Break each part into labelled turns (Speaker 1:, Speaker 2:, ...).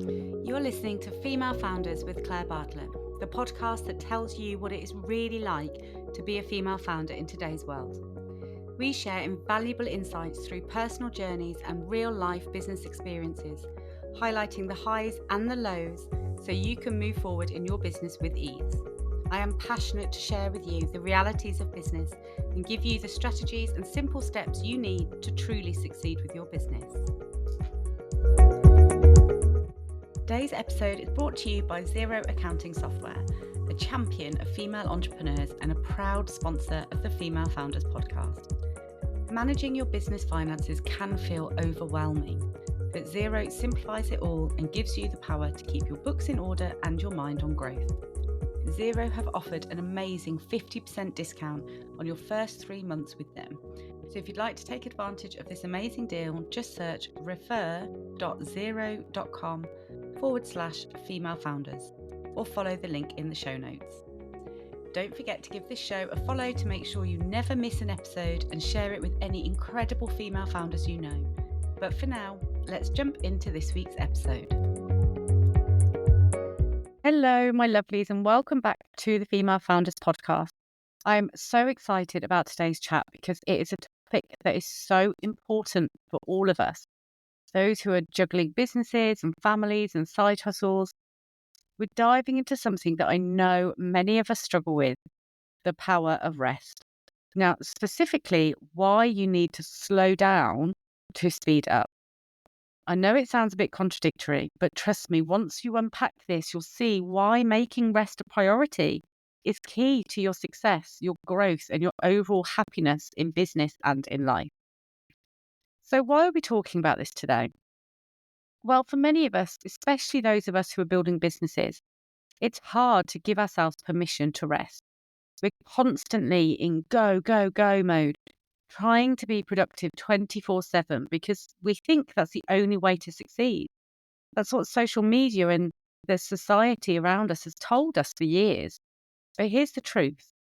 Speaker 1: You're listening to Female Founders with Claire Bartlett, the podcast that tells you what it is really like to be a female founder in today's world. We share invaluable insights through personal journeys and real-life business experiences, highlighting the highs and the lows so you can move forward in your business with ease. I am passionate to share with you the realities of business and give you the strategies and simple steps you need to truly succeed with your business. Today's episode is brought to you by Xero Accounting Software, a champion of female entrepreneurs and a proud sponsor of the Female Founders podcast. Managing your business finances can feel overwhelming, but Xero simplifies it all and gives you the power to keep your books in order and your mind on growth. Xero have offered an amazing 50% discount on your first 3 months with them. So if you'd like to take advantage of this amazing deal, just search refer.xero.com/female founders or follow the link in the show notes. Don't forget to give this show a follow to make sure you never miss an episode and share it with any incredible female founders you know. But for now, let's jump into this week's episode. Hello, my lovelies, and welcome back to the Female Founders podcast. I'm so excited about today's chat because it is a topic that is so important for all of us. Those who are juggling businesses and families and side hustles. We're diving into something that I know many of us struggle with, the power of rest. Now, specifically, why you need to slow down to speed up. I know it sounds a bit contradictory, but trust me, once you unpack this, you'll see why making rest a priority is key to your success, your growth, and your overall happiness in business and in life. So why are we talking about this today? Well, for many of us, especially those of us who are building businesses, it's hard to give ourselves permission to rest. We're constantly in go, go, go mode, trying to be productive 24/7 because we think that's the only way to succeed. That's what social media and the society around us has told us for years. But here's the truth,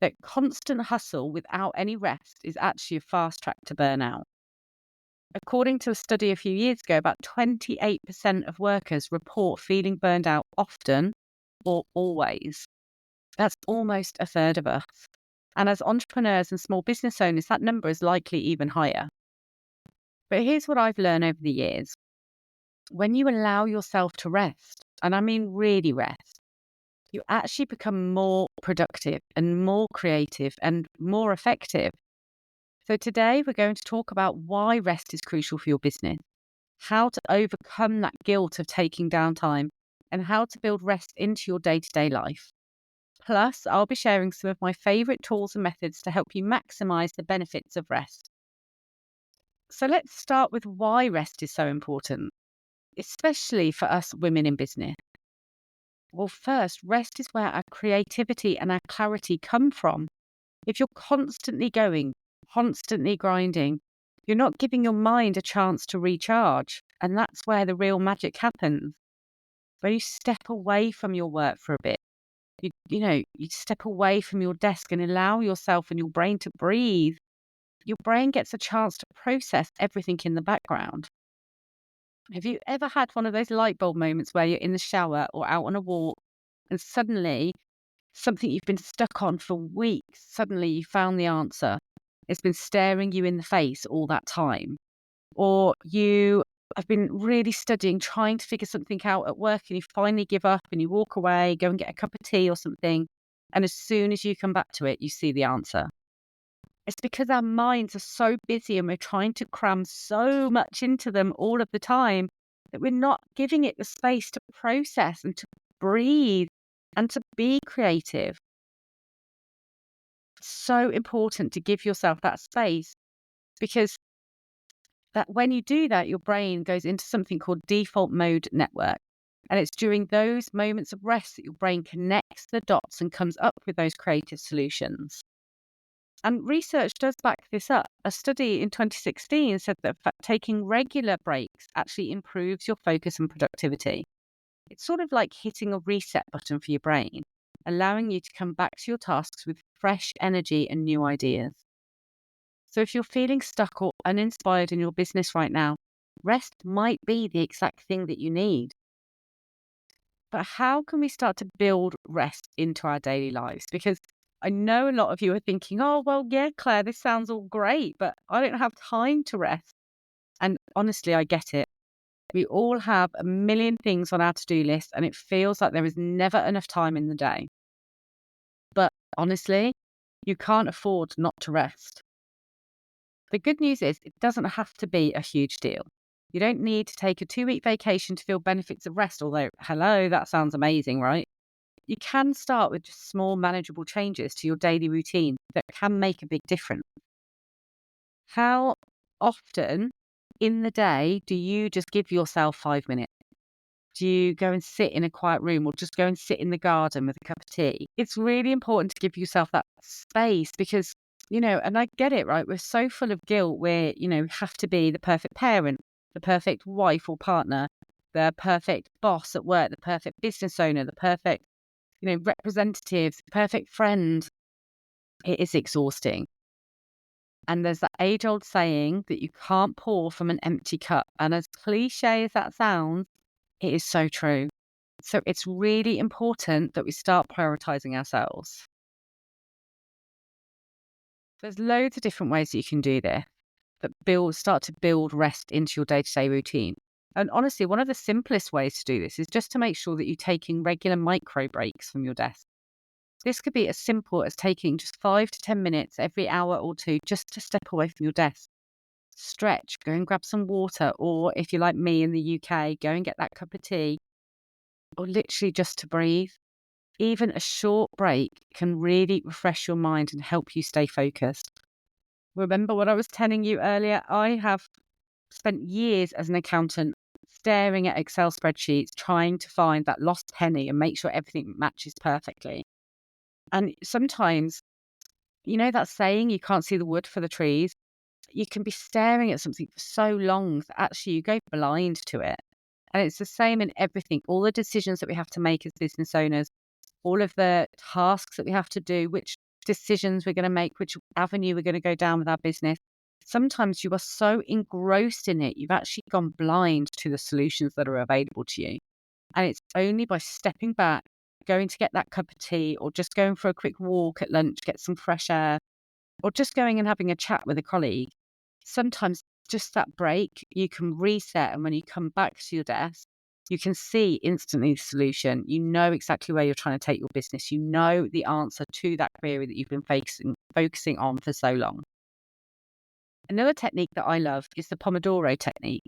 Speaker 1: that constant hustle without any rest is actually a fast track to burnout. According to a study a few years ago, about 28% of workers report feeling burned out often or always. That's almost a third of us. And as entrepreneurs and small business owners, that number is likely even higher. But here's what I've learned over the years. When you allow yourself to rest, and I mean really rest, you actually become more productive and more creative and more effective. So today we're going to talk about why rest is crucial for your business, how to overcome that guilt of taking downtime, and how to build rest into your day-to-day life. Plus, I'll be sharing some of my favourite tools and methods to help you maximise the benefits of rest. So let's start with why rest is so important, especially for us women in business. Well, first, rest is where our creativity and our clarity come from. If you're constantly going, constantly grinding, you're not giving your mind a chance to recharge. And that's where the real magic happens. When you step away from your work for a bit, you step away from your desk and allow yourself and your brain to breathe, your brain gets a chance to process everything in the background. Have you ever had one of those light bulb moments where you're in the shower or out on a walk and suddenly something you've been stuck on for weeks, suddenly you found the answer? It's been staring you in the face all that time. Or you have been really studying, trying to figure something out at work, and you finally give up and you walk away, go and get a cup of tea or something. And as soon as you come back to it, you see the answer. It's because our minds are so busy and we're trying to cram so much into them all of the time that we're not giving it the space to process and to breathe and to be creative. It's so important to give yourself that space because that when you do that, your brain goes into something called default mode network. And it's during those moments of rest that your brain connects the dots and comes up with those creative solutions. And research does back this up. A study in 2016 said that taking regular breaks actually improves your focus and productivity. It's sort of like hitting a reset button for your brain, allowing you to come back to your tasks with fresh energy and new ideas. So if you're feeling stuck or uninspired in your business right now, rest might be the exact thing that you need. But how can we start to build rest into our daily lives? Because I know a lot of you are thinking, oh, well, yeah, Claire, this sounds all great, but I don't have time to rest. And honestly, I get it. We all have a million things on our to-do list, and it feels like there is never enough time in the day. But honestly, you can't afford not to rest. The good news is it doesn't have to be a huge deal. You don't need to take a 2-week vacation to feel benefits of rest, although, hello, that sounds amazing, right? You can start with just small, manageable changes to your daily routine that can make a big difference. How often in the day do you just give yourself 5 minutes? Do you go and sit in a quiet room or just go and sit in the garden with a cup of tea? It's really important to give yourself that space because, and I get it, right? We're so full of guilt where, we have to be the perfect parent, the perfect wife or partner, the perfect boss at work, the perfect business owner, the perfect, representative, the perfect friend. It is exhausting. And there's that age old saying that you can't pour from an empty cup. And as cliche as that sounds, it is so true. So it's really important that we start prioritizing ourselves. There's loads of different ways that you can do this that start to build rest into your day-to-day routine. And honestly, one of the simplest ways to do this is just to make sure that you're taking regular micro breaks from your desk. This could be as simple as taking just 5 to 10 minutes every hour or two just to step away from your desk. Stretch, go and grab some water, or if you're like me in the UK, go and get that cup of tea, or literally just to breathe. Even a short break can really refresh your mind and help you stay focused. Remember what I was telling you earlier? I have spent years as an accountant staring at Excel spreadsheets, trying to find that lost penny and make sure everything matches perfectly. And sometimes, that saying, you can't see the wood for the trees. You can be staring at something for so long that actually you go blind to it. And it's the same in everything. All the decisions that we have to make as business owners, all of the tasks that we have to do, which decisions we're going to make, which avenue we're going to go down with our business. Sometimes you are so engrossed in it, you've actually gone blind to the solutions that are available to you. And it's only by stepping back, going to get that cup of tea, or just going for a quick walk at lunch, get some fresh air, or just going and having a chat with a colleague. Sometimes just that break, you can reset. And when you come back to your desk, you can see instantly the solution. You know exactly where you're trying to take your business. You know the answer to that query that you've been focusing on for so long. Another technique that I love is the Pomodoro technique.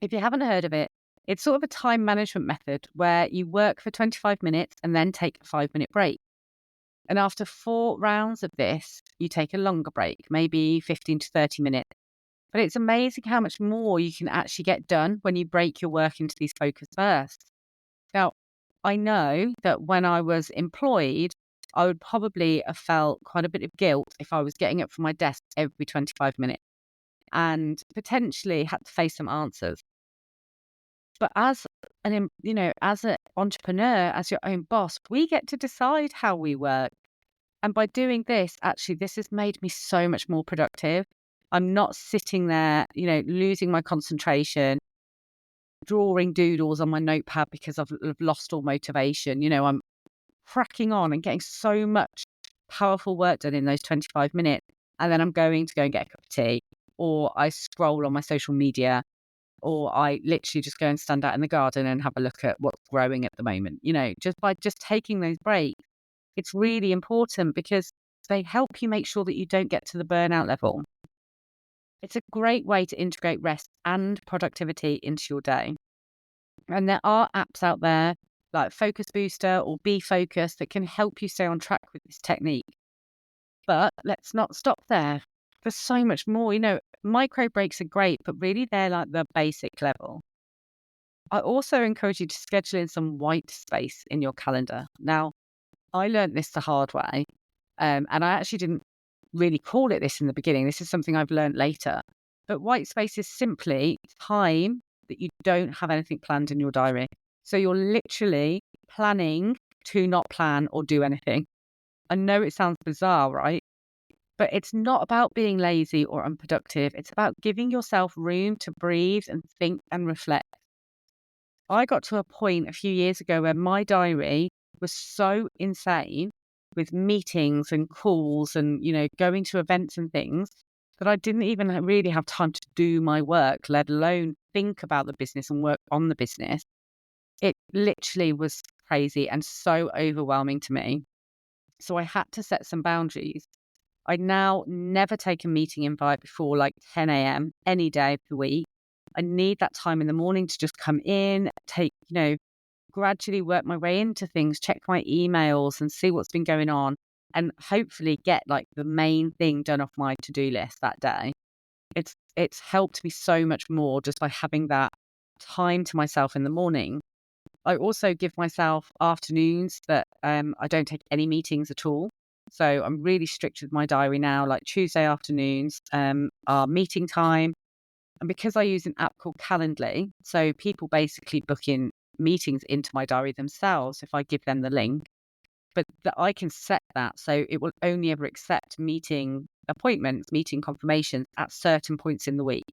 Speaker 1: If you haven't heard of it, it's sort of a time management method where you work for 25 minutes and then take a 5-minute break. And after 4 rounds of this, you take a longer break, maybe 15 to 30 minutes. But it's amazing how much more you can actually get done when you break your work into these focused bursts. Now, I know that when I was employed, I would probably have felt quite a bit of guilt if I was getting up from my desk every 25 minutes and potentially had to face some answers. But as an entrepreneur, as your own boss, we get to decide how we work. And by doing this, actually, this has made me so much more productive. I'm not sitting there, losing my concentration, drawing doodles on my notepad because I've lost all motivation. I'm cracking on and getting so much powerful work done in those 25 minutes. And then I'm going to go and get a cup of tea, or I scroll on my social media, or I literally just go and stand out in the garden and have a look at what's growing at the moment. Just by just taking those breaks, it's really important because they help you make sure that you don't get to the burnout level. It's a great way to integrate rest and productivity into your day. And there are apps out there like Focus Booster or Be Focused that can help you stay on track with this technique. But let's not stop there. There's so much more. Micro breaks are great, but really they're like the basic level. I also encourage you to schedule in some white space in your calendar. Now, I learned this the hard way, and I actually didn't really call it this in the beginning. This is something I've learned later. But white space is simply time that you don't have anything planned in your diary. So you're literally planning to not plan or do anything. I know it sounds bizarre, right? But it's not about being lazy or unproductive. It's about giving yourself room to breathe and think and reflect. I got to a point a few years ago where my diary was so insane with meetings and calls and, going to events and things that I didn't even really have time to do my work, let alone think about the business and work on the business. It literally was crazy and so overwhelming to me. So I had to set some boundaries. I now never take a meeting invite before like 10 a.m. any day of the week. I need that time in the morning to just come in, gradually work my way into things, check my emails and see what's been going on, and hopefully get like the main thing done off my to-do list that day. It's helped me so much more just by having that time to myself in the morning. I also give myself afternoons that I don't take any meetings at all. So I'm really strict with my diary now. Like Tuesday afternoons are meeting time. And because I use an app called Calendly, so people basically book in meetings into my diary themselves if I give them the link. But that I can set that so it will only ever accept meeting appointments, meeting confirmations at certain points in the week,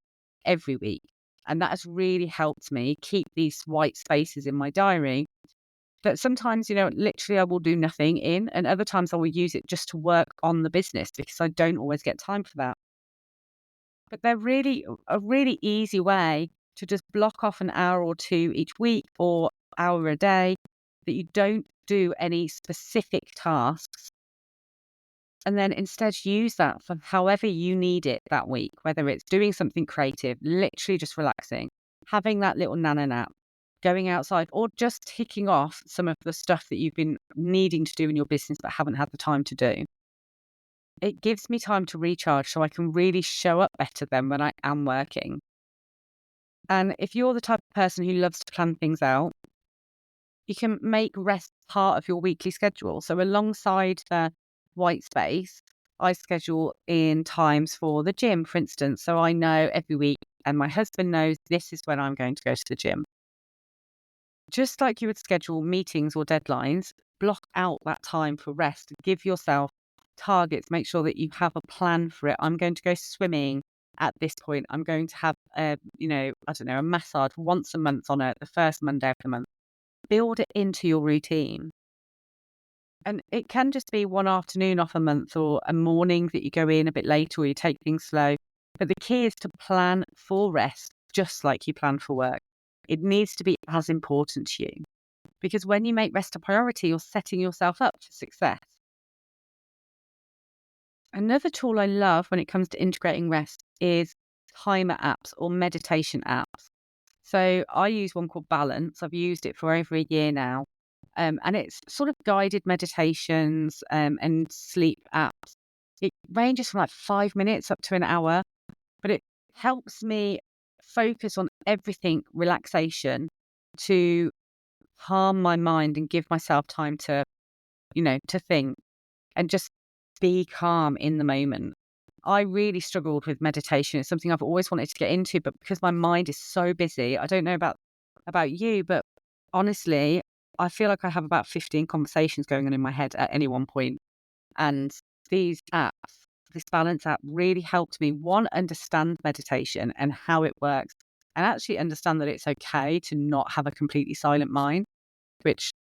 Speaker 1: every week. And that has really helped me keep these white spaces in my diary that sometimes, literally I will do nothing in, and other times I will use it just to work on the business because I don't always get time for that. But they're really a really easy way to just block off an hour or two each week or hour a day that you don't do any specific tasks, and then instead use that for however you need it that week, whether it's doing something creative, literally just relaxing, having that little nana nap, going outside, or just ticking off some of the stuff that you've been needing to do in your business but haven't had the time to do. It gives me time to recharge so I can really show up better than when I am working. And if you're the type of person who loves to plan things out, you can make rest part of your weekly schedule. So alongside the white space, I schedule in times for the gym, for instance. So I know every week, and my husband knows this is when I'm going to go to the gym. Just like you would schedule meetings or deadlines, block out that time for rest. Give yourself targets. Make sure that you have a plan for it. I'm going to go swimming at this point. I'm going to have I don't know, a massage once a month on the first Monday of the month. Build it into your routine. And it can just be one afternoon off a month or a morning that you go in a bit later or you take things slow. But the key is to plan for rest, just like you plan for work. It needs to be as important to you because when you make rest a priority, you're setting yourself up for success. Another tool I love when it comes to integrating rest is timer apps or meditation apps. So I use one called Balance. I've used it for over a year now. And it's sort of guided meditations and sleep apps. It ranges from like 5 minutes up to an hour, but it helps me focus on everything relaxation to calm my mind and give myself time to think and just be calm in the moment. I really struggled with meditation. It's something I've always wanted to get into, but because my mind is so busy, I don't know about you, but honestly, I feel like I have about 15 conversations going on in my head at any one point. And these apps, this balance app really helped me, one, understand meditation and how it works, and actually understand that it's okay to not have a completely silent mind, which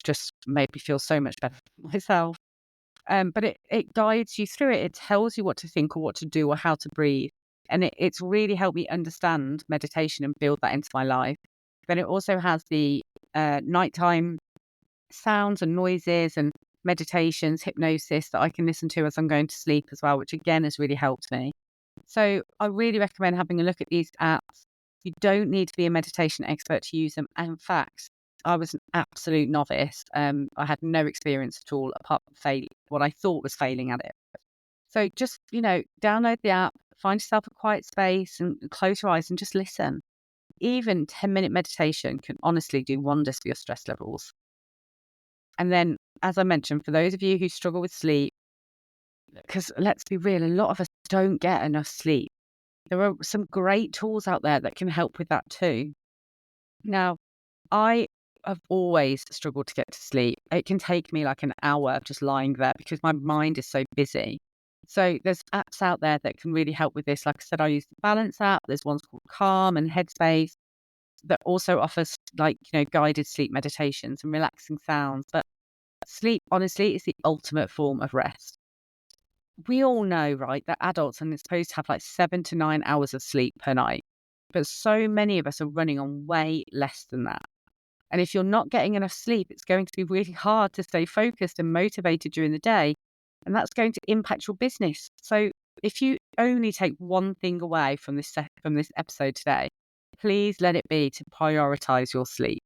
Speaker 1: just made me feel so much better for myself. But it guides you through it. It tells you what to think or what to do or how to breathe. And it's really helped me understand meditation and build that into my life. Then it also has the nighttime sounds and noises and meditations, hypnosis that I can listen to as I'm going to sleep as well, which again has really helped me. So I really recommend having a look at these apps. You don't need to be a meditation expert to use them. And in fact, I was an absolute novice. I had no experience at all apart from what I thought was failing at it. So just, download the app, find yourself a quiet space and close your eyes and just listen. Even 10-minute meditation can honestly do wonders for your stress levels. And then, as I mentioned, for those of you who struggle with sleep, because let's be real, a lot of us don't get enough sleep. There are some great tools out there that can help with that too. Now, I have always struggled to get to sleep. It can take me like an hour of just lying there because my mind is so busy. So there's apps out there that can really help with this. Like I said, I use the Balance app. There's ones called Calm and Headspace. that also offers guided sleep meditations and relaxing sounds. But sleep, honestly, is the ultimate form of rest. We all know, right, that adults are supposed to have like 7 to 9 hours of sleep per night. But so many of us are running on way less than that. And if you're not getting enough sleep, it's going to be really hard to stay focused and motivated during the day. And that's going to impact your business. So if you only take one thing away from this episode today, please let it be to prioritize your sleep.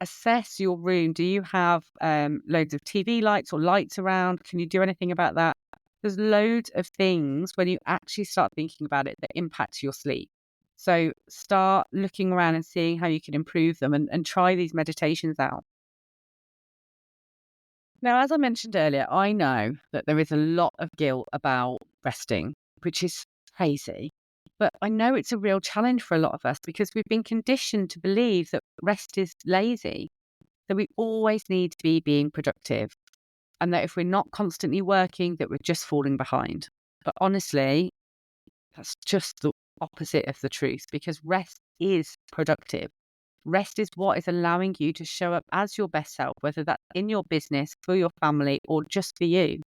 Speaker 1: Assess your room. Do you have loads of TV lights or lights around? Can you do anything about that? There's loads of things when you actually start thinking about it that impact your sleep. So start looking around and seeing how you can improve them and try these meditations out. Now, as I mentioned earlier, I know that there is a lot of guilt about resting, which is crazy. But I know it's a real challenge for a lot of us because we've been conditioned to believe that rest is lazy, that we always need to be being productive, and that if we're not constantly working, that we're just falling behind. But honestly, that's just the opposite of the truth because rest is productive. Rest is what is allowing you to show up as your best self, whether that's in your business, for your family, or just for you.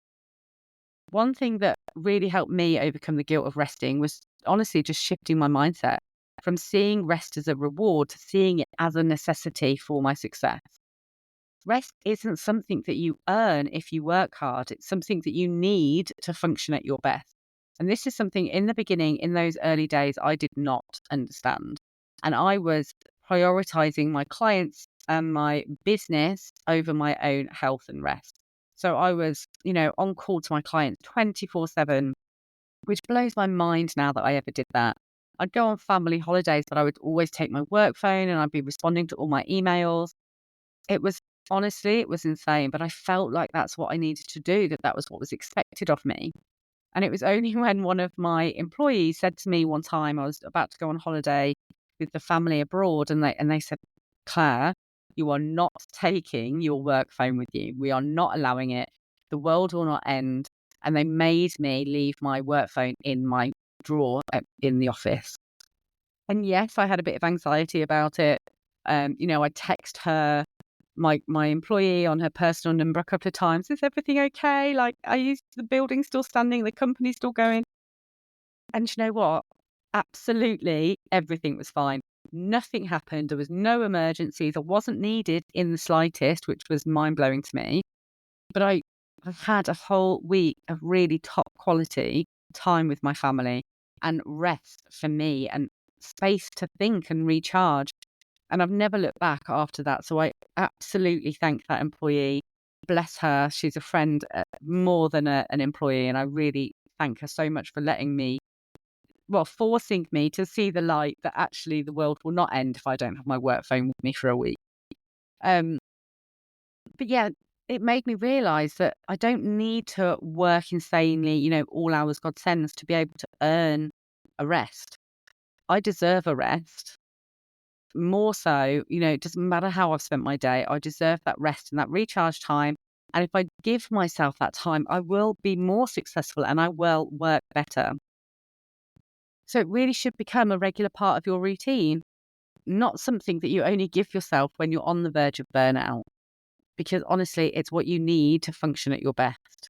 Speaker 1: One thing that really helped me overcome the guilt of resting was honestly just shifting my mindset from seeing rest as a reward to seeing it as a necessity for my success. Rest isn't something that you earn if you work hard. It's something that you need to function at your best. And this is something in the beginning, in those early days, I did not understand. And I was prioritizing my clients and my business over my own health and rest. So I was, on call to my clients 24/7, which blows my mind now that I ever did that. I'd go on family holidays, but I would always take my work phone and I'd be responding to all my emails. It was honestly, it was insane, but I felt like that's what I needed to do, that was what was expected of me. And it was only when one of my employees said to me one time, I was about to go on holiday with the family abroad, and they said, "Claire, you are not taking your work phone with you. We are not allowing it. The world will not end." And they made me leave my work phone in my drawer in the office. And yes, I had a bit of anxiety about it. I text her, my employee, on her personal number a couple of times. Is everything okay? Like, the building still standing? The company's still going? And you know what? Absolutely everything was fine. Nothing happened. There was no emergencies. I wasn't needed in the slightest, which was mind blowing to me. But I've had a whole week of really top quality time with my family and rest for me and space to think and recharge. And I've never looked back after that. So I absolutely thank that employee. Bless her. She's a friend more than an employee. And I really thank her so much for forcing me to see the light that actually the world will not end if I don't have my work phone with me for a week. Um, but yeah, it made me realize that I don't need to work insanely, all hours God sends to be able to earn a rest. I deserve a rest. More so, it doesn't matter how I've spent my day, I deserve that rest and that recharge time. And if I give myself that time, I will be more successful and I will work better. So it really should become a regular part of your routine, not something that you only give yourself when you're on the verge of burnout. Because honestly, it's what you need to function at your best.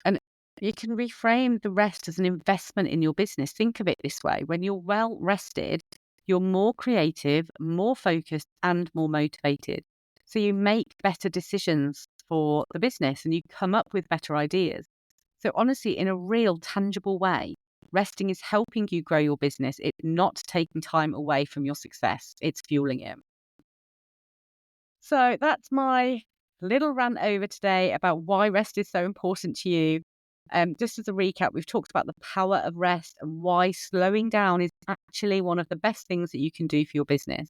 Speaker 1: And you can reframe the rest as an investment in your business. Think of it this way: when you're well rested, you're more creative, more focused, and more motivated. So you make better decisions for the business and you come up with better ideas. So honestly, in a real tangible way, resting is helping you grow your business. It's not taking time away from your success. It's fueling it. So that's my little rant over today about why rest is so important to you. Just as a recap, we've talked about the power of rest and why slowing down is actually one of the best things that you can do for your business.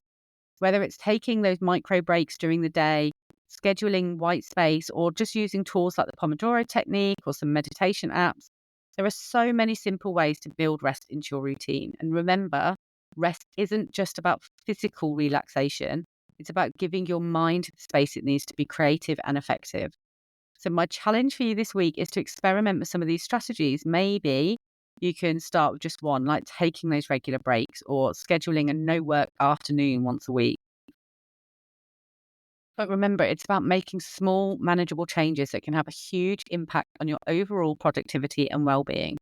Speaker 1: Whether it's taking those micro breaks during the day, scheduling white space, or just using tools like the Pomodoro technique or some meditation apps, there are so many simple ways to build rest into your routine. And remember, rest isn't just about physical relaxation. It's about giving your mind the space it needs to be creative and effective. So my challenge for you this week is to experiment with some of these strategies. Maybe You can start with just one, like taking those regular breaks or scheduling a no work afternoon once a week. But remember, it's about making small, manageable changes that can have a huge impact on your overall productivity and well-being.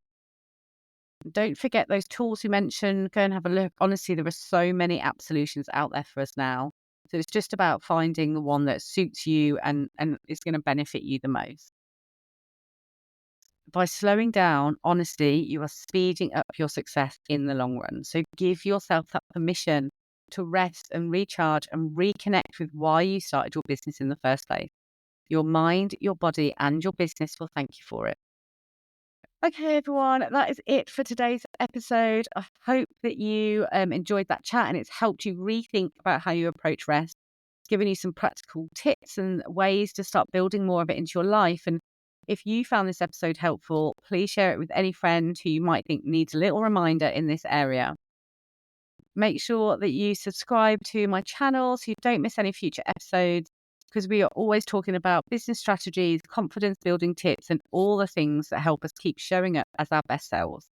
Speaker 1: Don't forget those tools we mentioned. Go and have a look. Honestly, there are so many app solutions out there for us now. So it's just about finding the one that suits you and is going to benefit you the most. By slowing down, honestly, you are speeding up your success in the long run. So give yourself that permission to rest and recharge and reconnect with why you started your business in the first place. Your mind, your body, and your business will thank you for it. Okay, everyone, that is it for today's episode. I hope that you enjoyed that chat and it's helped you rethink about how you approach rest, given you some practical tips and ways to start building more of it into your life. And if you found this episode helpful, please share it with any friend who you might think needs a little reminder in this area. Make sure that you subscribe to my channel so you don't miss any future episodes, because we are always talking about business strategies, confidence building tips, and all the things that help us keep showing up as our best selves.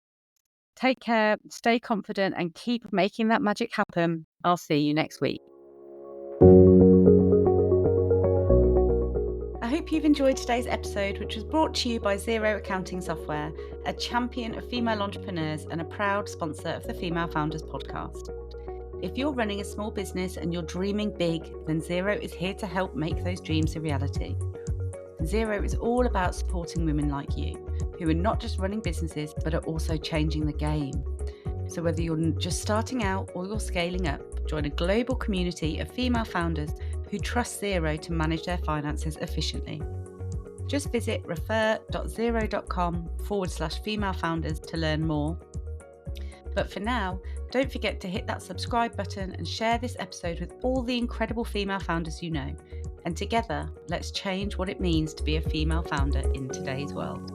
Speaker 1: Take care, stay confident, and keep making that magic happen. I'll see you next week. I hope you've enjoyed today's episode, which was brought to you by Xero Accounting Software, a champion of female entrepreneurs and a proud sponsor of the Female Founders Podcast. If you're running a small business and you're dreaming big, then Xero is here to help make those dreams a reality. Xero is all about supporting women like you, who are not just running businesses, but are also changing the game. So whether you're just starting out or you're scaling up, join a global community of female founders who trust Xero to manage their finances efficiently. Just visit refer.xero.com/female founders to learn more. But for now, don't forget to hit that subscribe button and share this episode with all the incredible female founders you know. And together, let's change what it means to be a female founder in today's world.